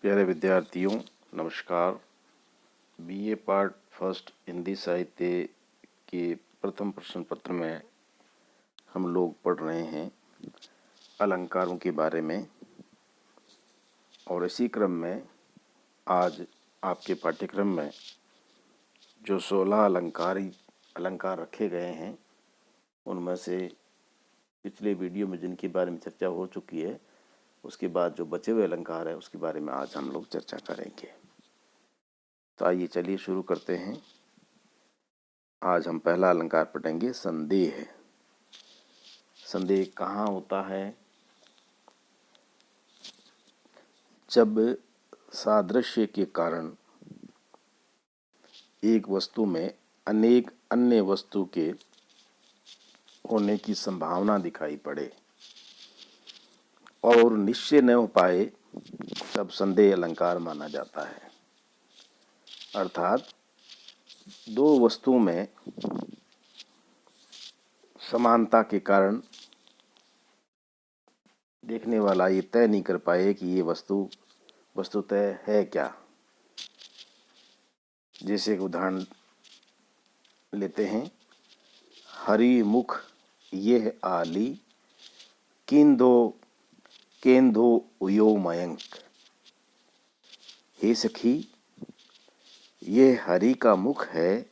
प्यारे विद्यार्थियों, नमस्कार। बीए पार्ट फर्स्ट हिंदी साहित्य के प्रथम प्रश्न पत्र में हम लोग पढ़ रहे हैं अलंकारों के बारे में, और इसी क्रम में आज आपके पाठ्यक्रम में जो 16 अलंकार रखे गए हैं, उनमें से पिछले वीडियो में जिनके बारे में चर्चा हो चुकी है, उसके बाद जो बचे हुए अलंकार है उसके बारे में आज हम लोग चर्चा करेंगे। तो आइए चलिए शुरू करते हैं। आज हम पहला अलंकार पढ़ेंगे, संदेह। संदेह कहाँ होता है? जब सादृश्य के कारण एक वस्तु में अनेक अन्य वस्तु के होने की संभावना दिखाई पड़े और निश्चय न हो पाए, तब संदेह अलंकार माना जाता है। अर्थात दो वस्तुओं में समानता के कारण देखने वाला ये तय नहीं कर पाए कि ये वस्तुतः है क्या। जैसे एक उदाहरण लेते हैं, हरि मुख यह आली, किंदो केंदो उयो मयंक। हे सखी, ये हरि का मुख है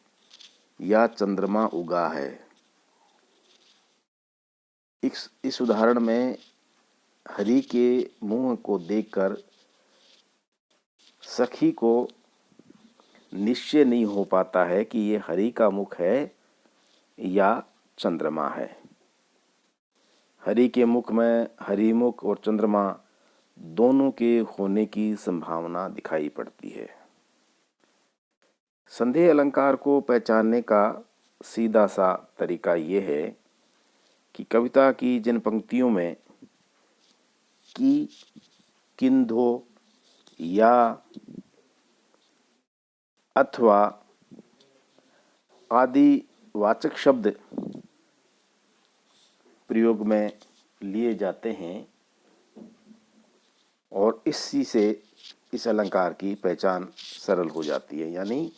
या चंद्रमा उगा है। इस उदाहरण में हरि के मुंह को देखकर सखी को निश्चय नहीं हो पाता है कि ये हरि का मुख है या चंद्रमा है। हरि के मुख में हरिमुख और चंद्रमा दोनों के होने की संभावना दिखाई पड़ती है। संदेह अलंकार को पहचानने का सीधा सा तरीका ये है कि कविता की जिन पंक्तियों में की, किंधो या अथवा आदि वाचक शब्द प्रयोग में लिए जाते हैं, और इसी से इस अलंकार की पहचान सरल हो जाती है। यानी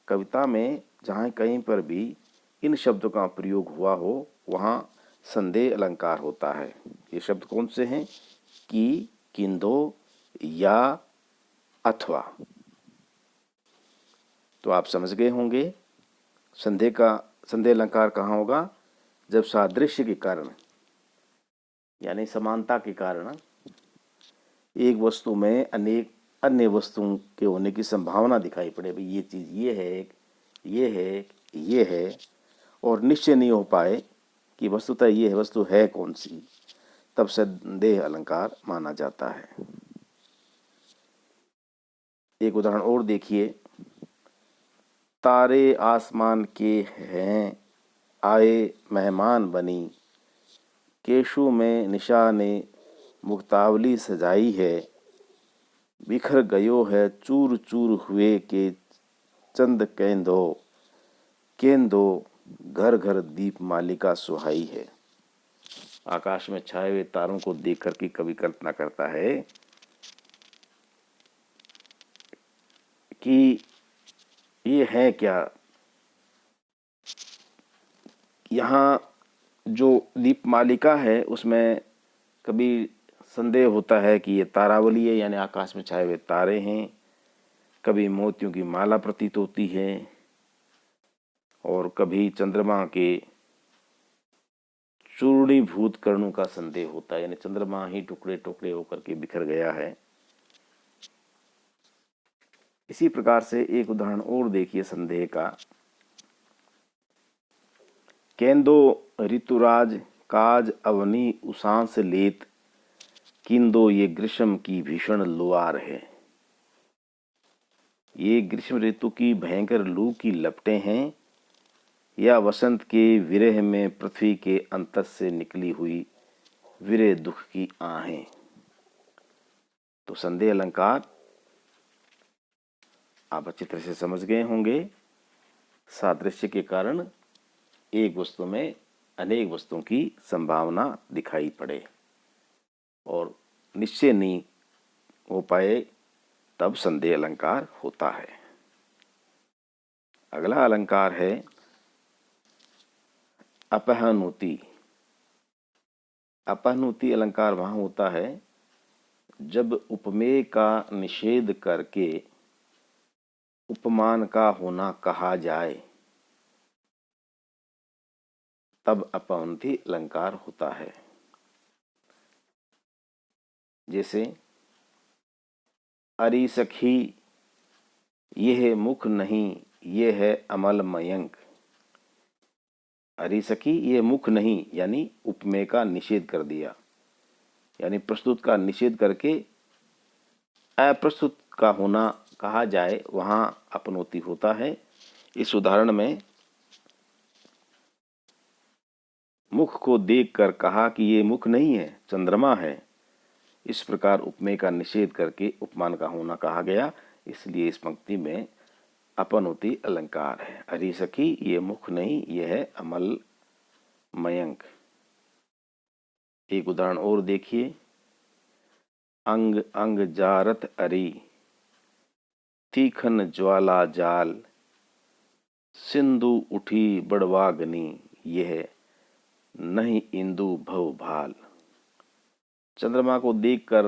कविता में जहाँ कहीं पर भी इन शब्दों का प्रयोग हुआ हो, वहाँ संदेह अलंकार होता है। ये शब्द कौन से हैं? की, किंधो या अथवा। तो आप समझ गए होंगे संदेह अलंकार कहाँ होगा? जब सादृश्य के कारण, यानी समानता के कारण एक वस्तु में अनेक अन्य वस्तुओं के होने की संभावना दिखाई पड़े। भाई ये चीज़ ये है, ये है, ये है, और निश्चय नहीं हो पाए कि वस्तुतः ये वस्तु है कौन सी, तब संदेह अलंकार माना जाता है। एक उदाहरण और देखिए, तारे आसमान के हैं आए मेहमान बनी, केशु में निशा ने मुक्तावली सजाई है, बिखर गयो है चूर चूर हुए के चंद केंदो, केंदो घर घर दीप मालिका सुहाई है। आकाश में छाए हुए तारों को देख कर के कवि कल्पना करता है कि ये है क्या। यहाँ जो दीप मालिका है उसमें कभी संदेह होता है कि ये तारावली है, यानी आकाश में छाए हुए तारे हैं। कभी मोतियों की माला प्रतीत होती है, और कभी चंद्रमा के चूर्णीभूत कणों का संदेह होता है, यानी चंद्रमा ही टुकड़े टुकड़े होकर के बिखर गया है। इसी प्रकार से एक उदाहरण और देखिए संदेह का, केंदो ऋतुराज काज अवनी उषांस लेत, किंदो ये ग्रीष्म की भीषण लुआर है। ये ग्रीष्म ऋतु की भयंकर लू की लपटें हैं, या वसंत के विरह में पृथ्वी के अंतस से निकली हुई विरह दुख की आहें। तो संदेह अलंकार आप अच्छी तरह से समझ गए होंगे। सादृश्य के कारण एक वस्तु में अनेक वस्तुओं की संभावना दिखाई पड़े और निश्चय नहीं हो पाए तब संदेह अलंकार होता है। अगला अलंकार है अपहनुति। अपहनुति अलंकार वहां होता है जब उपमेय का निषेध करके उपमान का होना कहा जाए, तब अपहनुति अलंकार होता है। जैसे अरि सखी यह मुख नहीं, ये है अमल मयंक। अरि सखी ये मुख नहीं, यानी उपमेय का निषेध कर दिया, यानी प्रस्तुत का निषेध करके अप्रस्तुत का होना कहा जाए, वहां अपनोति होता है। इस उदाहरण में मुख को देखकर कहा कि ये मुख नहीं है, चंद्रमा है। इस प्रकार उपमेय का निषेध करके उपमान का होना कहा गया, इसलिए इस पंक्ति में अपनोति अलंकार है। अरि सखी ये मुख नहीं, ये है अमल मयंक। एक उदाहरण और देखिए, अंग अंग जारत अरि तीखन ज्वाला जाल, सिंधु उठी बड़वाग्नि, यह नहीं इंदु भव भाल। चंद्रमा को देखकर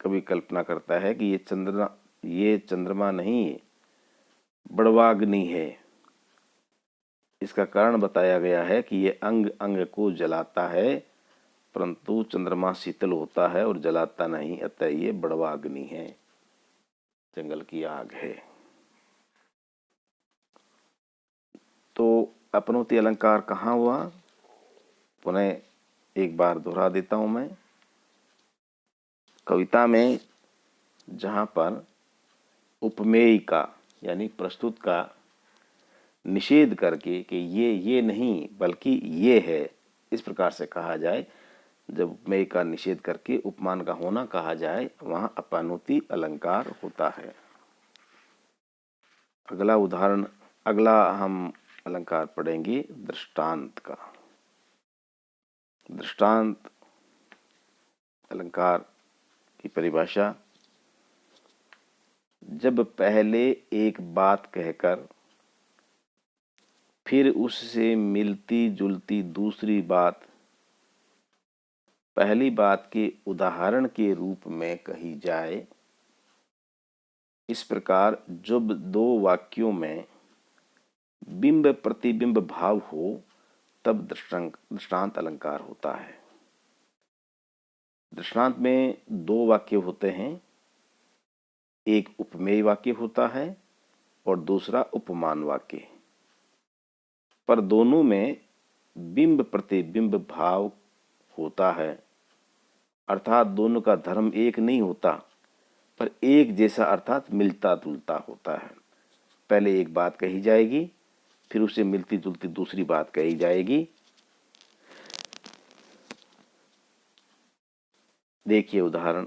कवि कल्पना करता है कि ये चंद्रमा नहीं, बड़वाग्नि है। इसका कारण बताया गया है कि ये अंग अंग को जलाता है, परंतु चंद्रमा शीतल होता है और जलाता नहीं, अतः ये बड़वाग्नि है, जंगल की आग है। तो अपनोति अलंकार कहाँ हुआ? पुनः एक बार दोहरा देता हूं मैं। कविता में जहां पर उपमेय का यानी प्रस्तुत का निषेध करके कि ये नहीं बल्कि ये है, इस प्रकार से कहा जाए, जब उपमेय का निषेध करके उपमान का होना कहा जाए, वहां अपनोति अलंकार होता है। अगला हम अलंकार पढ़ेंगे दृष्टांत का। दृष्टांत अलंकार की परिभाषा, जब पहले एक बात कहकर फिर उससे मिलती जुलती दूसरी बात पहली बात के उदाहरण के रूप में कही जाए, इस प्रकार जब दो वाक्यों में बिंब प्रतिबिंब भाव हो, तब दृष्टांत अलंकार होता है। दृष्टांत में दो वाक्य होते हैं, एक उपमेय वाक्य होता है और दूसरा उपमान वाक्य, पर दोनों में बिंब प्रतिबिंब भाव होता है, अर्थात दोनों का धर्म एक नहीं होता, पर एक जैसा अर्थात मिलता जुलता होता है। पहले एक बात कही जाएगी, फिर उसे मिलती जुलती दूसरी बात कही जाएगी। देखिए उदाहरण,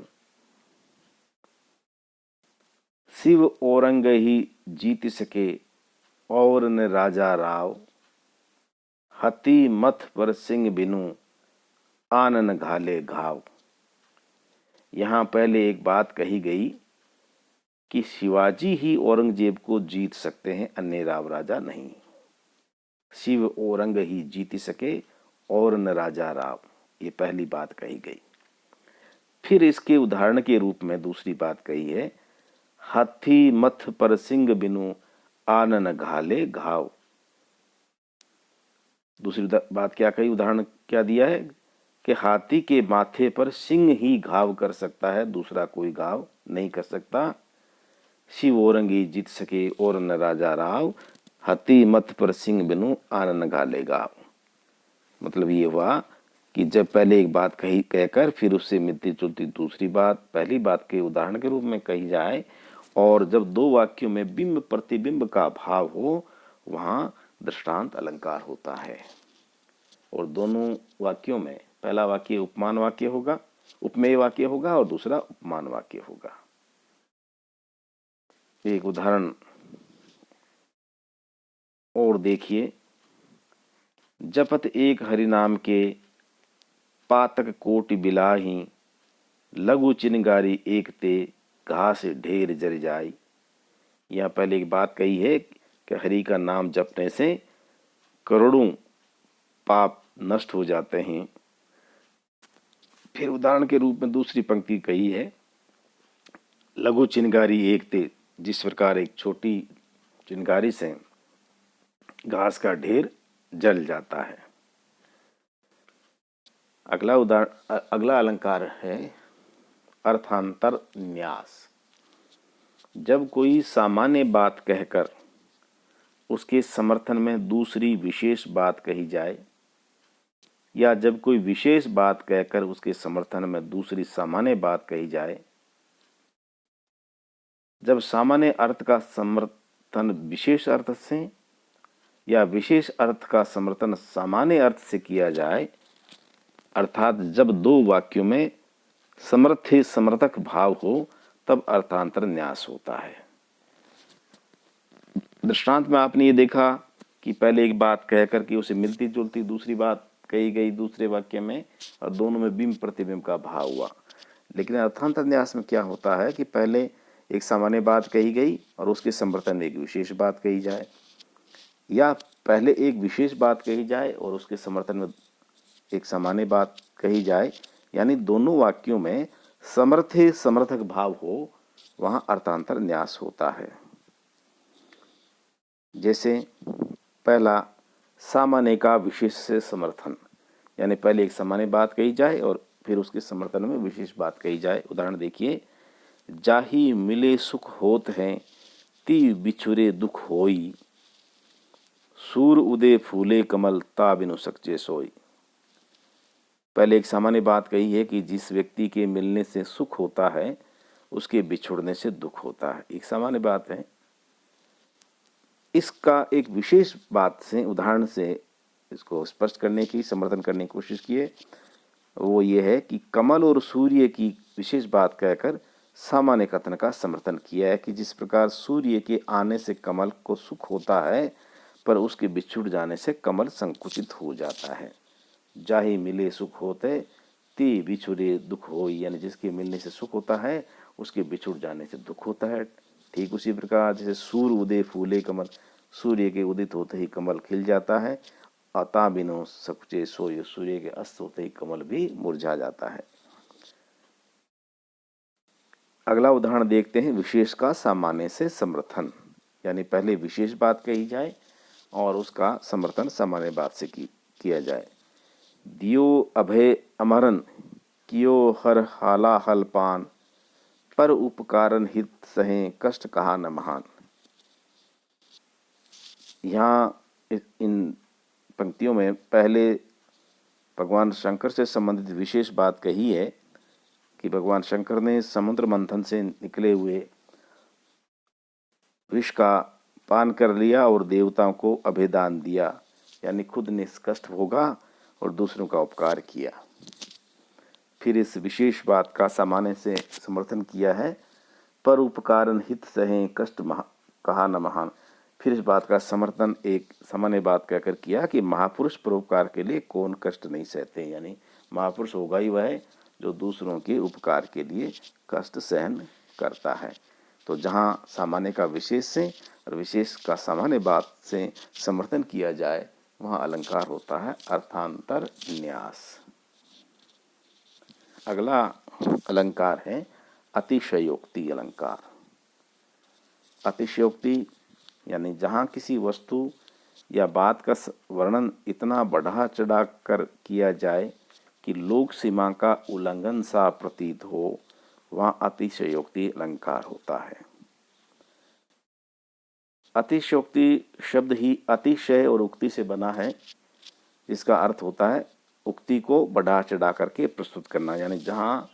शिव औरंग ही जीत सके और न राजा राव, हती मथ पर सिंह बिनु आनन घाले घाव। यहां पहले एक बात कही गई कि शिवाजी ही औरंगजेब को जीत सकते हैं, अन्य राव राजा नहीं। शिव औरंग ही जीत सके और न राजा राव, ये पहली बात कही गई। फिर इसके उदाहरण के रूप में दूसरी बात कही है, हाथी मथ पर सिंह बिनु आनन घाले घाव। दूसरी बात क्या कही, उदाहरण क्या दिया है कि हाथी के माथे पर सिंह ही घाव कर सकता है, दूसरा कोई घाव नहीं कर सकता। शिव औरंगी जीत सके और न राजा राव, हाथी मथ पर सिंह बिनु आनन घाले घाव। मतलब ये हुआ कि जब पहले एक बात कहकर फिर उससे मिलती जुलती दूसरी बात पहली बात के उदाहरण के रूप में कही जाए, और जब दो वाक्यों में बिंब प्रतिबिंब का भाव हो, वहां दृष्टांत अलंकार होता है। और दोनों वाक्यों में पहला वाक्य उपमान वाक्य होगा, उपमेय वाक्य होगा, और दूसरा उपमान वाक्य होगा। एक उदाहरण और देखिए, जपत एक हरिनाम के पातक कोटि बिलाही, लघु चिनगारी एक ते घास ढेर जर जाई। यहाँ पहले एक बात कही है कि हरि का नाम जपने से करोड़ों पाप नष्ट हो जाते हैं। फिर उदाहरण के रूप में दूसरी पंक्ति कही है, लघु चिनगारी एक ते, जिस प्रकार एक छोटी चिनगारी से घास का ढेर जल जाता है। अगला अलंकार है अर्थांतर न्यास। जब कोई सामान्य बात कहकर उसके समर्थन में दूसरी विशेष बात कही जाए, या जब कोई विशेष बात कहकर उसके समर्थन में दूसरी सामान्य बात कही जाए, जब सामान्य अर्थ का समर्थन विशेष अर्थ से या विशेष अर्थ का समर्थन सामान्य अर्थ से किया जाए, अर्थात जब दो वाक्यों में समर्थी समर्थक भाव हो, तब अर्थांतर न्यास होता है। दृष्टांत में आपने ये देखा कि पहले एक बात कहकर के उसे मिलती जुलती दूसरी बात कही गई दूसरे वाक्य में, और दोनों में बिंब प्रतिबिंब का भाव हुआ। लेकिन अर्थांतर न्यास में क्या होता है कि पहले एक सामान्य बात कही गई और उसके समर्थन में एक विशेष बात कही जाए, या पहले एक विशेष बात कही जाए और उसके समर्थन में एक सामान्य बात कही जाए, यानी दोनों वाक्यों में समर्थी समर्थक भाव हो, वहां अर्थांतर न्यास होता है। जैसे पहला सामान्य का विशेष से समर्थन, यानी पहले एक सामान्य बात कही जाए और फिर उसके समर्थन में विशेष बात कही जाए। उदाहरण देखिए, जाही मिले सुख होत हैं, ती बिछुरे दुख होई, सूर उदय फूले कमल ता बिनु सकचे सोई। पहले एक सामान्य बात कही है कि जिस व्यक्ति के मिलने से सुख होता है उसके बिछुड़ने से दुख होता है, एक सामान्य बात है। इसका एक विशेष बात से, उदाहरण से इसको स्पष्ट करने की, समर्थन करने की कोशिश किए। वो ये है कि कमल और सूर्य की विशेष बात कहकर सामान्य कथन का समर्थन किया है कि जिस प्रकार सूर्य के आने से कमल को सुख होता है, पर उसके बिछुड़ जाने से कमल संकुचित हो जाता है। जाहि मिले सुख होते ती बिछुड़े दुख हो, यानी जिसके मिलने से सुख होता है उसके बिछुड़ जाने से दुख होता है। ठीक उसी प्रकार जैसे सूर्य उदय फूले कमल, सूर्य के उदित होते ही कमल खिल जाता है, अता बिनो सकचे सोय, सूर्य के अस्त होते ही कमल भी मुरझा जाता है। अगला उदाहरण देखते हैं, विशेष का सामान्य से समर्थन, यानी पहले विशेष बात कही जाए और उसका समर्थन सामान्य बात से किया जाए। दियो अभय अमरन, कियो हर हाला हल पान, पर उपकारन हित सहें कष्ट कहा न महान। यहाँ इन पंक्तियों में पहले भगवान शंकर से संबंधित विशेष बात कही है कि भगवान शंकर ने समुद्र मंथन से निकले हुए विष का पान कर लिया और देवताओं को अभयदान दिया, यानी खुद निष्कष्ट भोगा और दूसरों का उपकार किया। फिर इस विशेष बात का सामान्य से समर्थन किया है, पर उपकारन हित सहें कष्ट कहा न महान। फिर इस बात का समर्थन एक सामान्य बात कहकर किया कि महापुरुष परोपकार के लिए कौन कष्ट नहीं सहते, यानी महापुरुष होगा ही वह जो दूसरों के उपकार के लिए कष्ट सहन करता है। तो जहाँ सामान्य का विशेष से और विशेष का सामान्य बात से समर्थन किया जाए, वहाँ अलंकार होता है अर्थांतर न्यास। अगला अलंकार है अतिशयोक्ति अलंकार। अतिशयोक्ति यानी जहाँ किसी वस्तु या बात का वर्णन इतना बढ़ा चढ़ा कर किया जाए कि लोक सीमा का उल्लंघन सा प्रतीत हो, वहाँ अतिशयोक्ति अलंकार होता है। अतिशयोक्ति शब्द ही अतिशय और उक्ति से बना है, जिसका अर्थ होता है उक्ति को बढ़ा चढ़ा करके प्रस्तुत करना, यानी जहाँ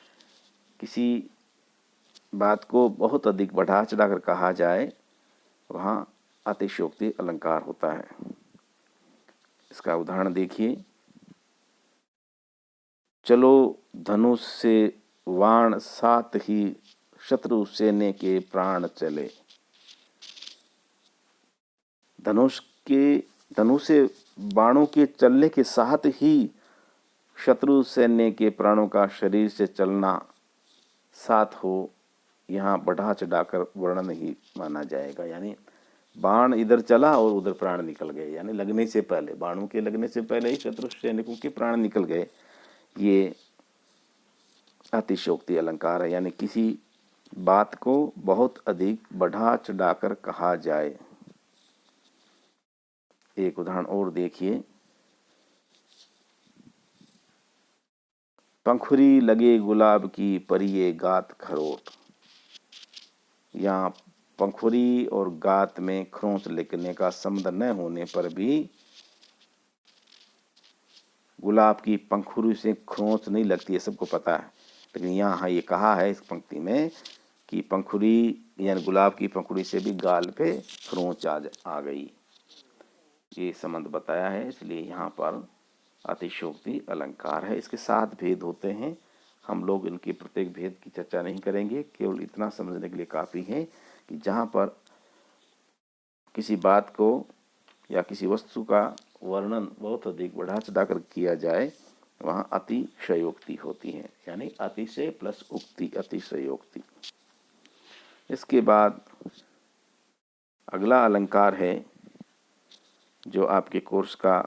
किसी बात को बहुत अधिक बढ़ा चढ़ा कर कहा जाए, वहाँ अतिशयोक्ति अलंकार होता है। इसका उदाहरण देखिए, चलो धनुष से वाण साथ ही शत्रु सेने के प्राण चले। धनुष से बाणों के चलने के साथ ही शत्रु सैन्य के प्राणों का शरीर से चलना साथ हो, यहाँ बढ़ा चढ़ाकर वर्णन ही माना जाएगा। यानी बाण इधर चला और उधर प्राण निकल गए, यानी लगने से पहले, बाणों के लगने से पहले ही शत्रु सैनिकों के प्राण निकल गए। ये अतिशयोक्ति अलंकार है। यानी किसी बात को बहुत अधिक बढ़ा चढ़ाकर कहा जाए। एक उदाहरण और देखिए, पंखुरी लगे गुलाब की परिये गात खरोट। यहाँ पंखुरी और गात में खरोंच लिखने का संबंध न होने पर भी गुलाब की पंखुरी से खरोंच नहीं लगती है, सबको पता है। लेकिन यहाँ ये कहा है इस पंक्ति में कि पंखुरी यानी गुलाब की पंखुड़ी से भी गाल पे खरोंच आ गई, ये संबंध बताया है। इसलिए यहाँ पर अतिशयोक्ति अलंकार है। इसके 7 भेद होते हैं, हम लोग इनके प्रत्येक भेद की चर्चा नहीं करेंगे। केवल इतना समझने के लिए काफ़ी है कि जहाँ पर किसी बात को या किसी वस्तु का वर्णन बहुत अधिक बढ़ा चढ़ाकर किया जाए, वहाँ अतिशयोक्ति होती है। यानी अतिशय प्लस उक्ति, अतिशयोक्ति। इसके बाद अगला अलंकार है जो आपके कोर्स का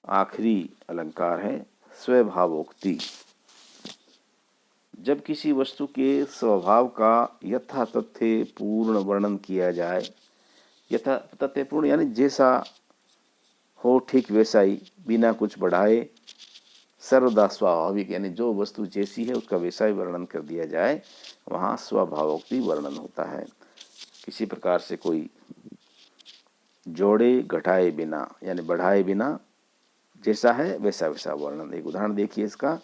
आखिरी अलंकार है, स्वभावोक्ति। जब किसी वस्तु के स्वभाव का यथातथ्य पूर्ण वर्णन किया जाए, यथातथ्य पूर्ण यानी जैसा हो ठीक वैसा ही, बिना कुछ बढ़ाए, सर्वदा स्वाभाविक, यानी जो वस्तु जैसी है उसका वैसा ही वर्णन कर दिया जाए, वहाँ स्वभावोक्ति वर्णन होता है। किसी प्रकार से कोई जोड़े घटाए बिना यानी बढ़ाए बिना, जैसा है वैसा वैसा वर्णन। एक उदाहरण देखिए इसका,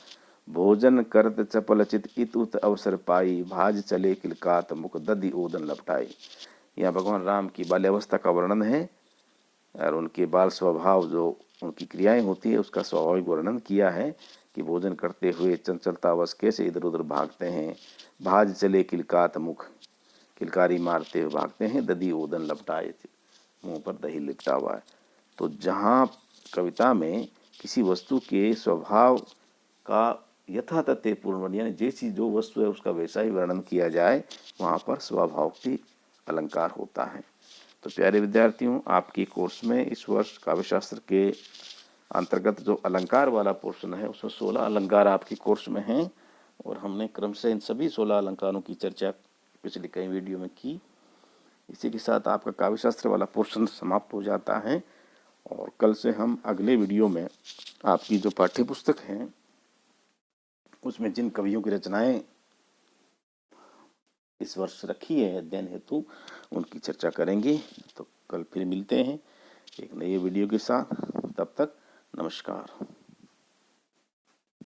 भोजन करत चपल चित इत उत अवसर पाई, भाज चले किलकात मुख दधि ओदन लपटाई। यहाँ भगवान राम की बाल्यावस्था का वर्णन है और उनके बाल स्वभाव, जो उनकी क्रियाएं होती है उसका स्वाभाविक वर्णन किया है कि भोजन करते हुए चंचलतावश कैसे इधर उधर भागते हैं, भाज चले किलकात मुख, किलकारी मारते हुए भागते हैं, दधि ओदन लपटाए, मुंह पर दही लिपटा हुआ है। तो जहाँ कविता में किसी वस्तु के स्वभाव का यथातथ्य पूर्ण यानी जैसी जो वस्तु है उसका वैसा ही वर्णन किया जाए, वहाँ पर स्वभावोक्ति अलंकार होता है। तो प्यारे विद्यार्थियों, आपकी कोर्स में इस वर्ष काव्यशास्त्र के अंतर्गत जो अलंकार वाला पोर्शन है उसमें 16 अलंकार आपकी कोर्स में हैं और हमने क्रम से इन सभी 16 अलंकारों की चर्चा पिछले कई वीडियो में की। इसी के साथ आपका काव्यशास्त्र वाला पोर्शन समाप्त हो जाता है और कल से हम अगले वीडियो में आपकी जो पाठ्य पुस्तक है उसमें जिन कवियों की रचनाएं इस वर्ष रखी है अध्ययन हेतु, उनकी चर्चा करेंगे। तो कल फिर मिलते हैं एक नए वीडियो के साथ, तब तक नमस्कार।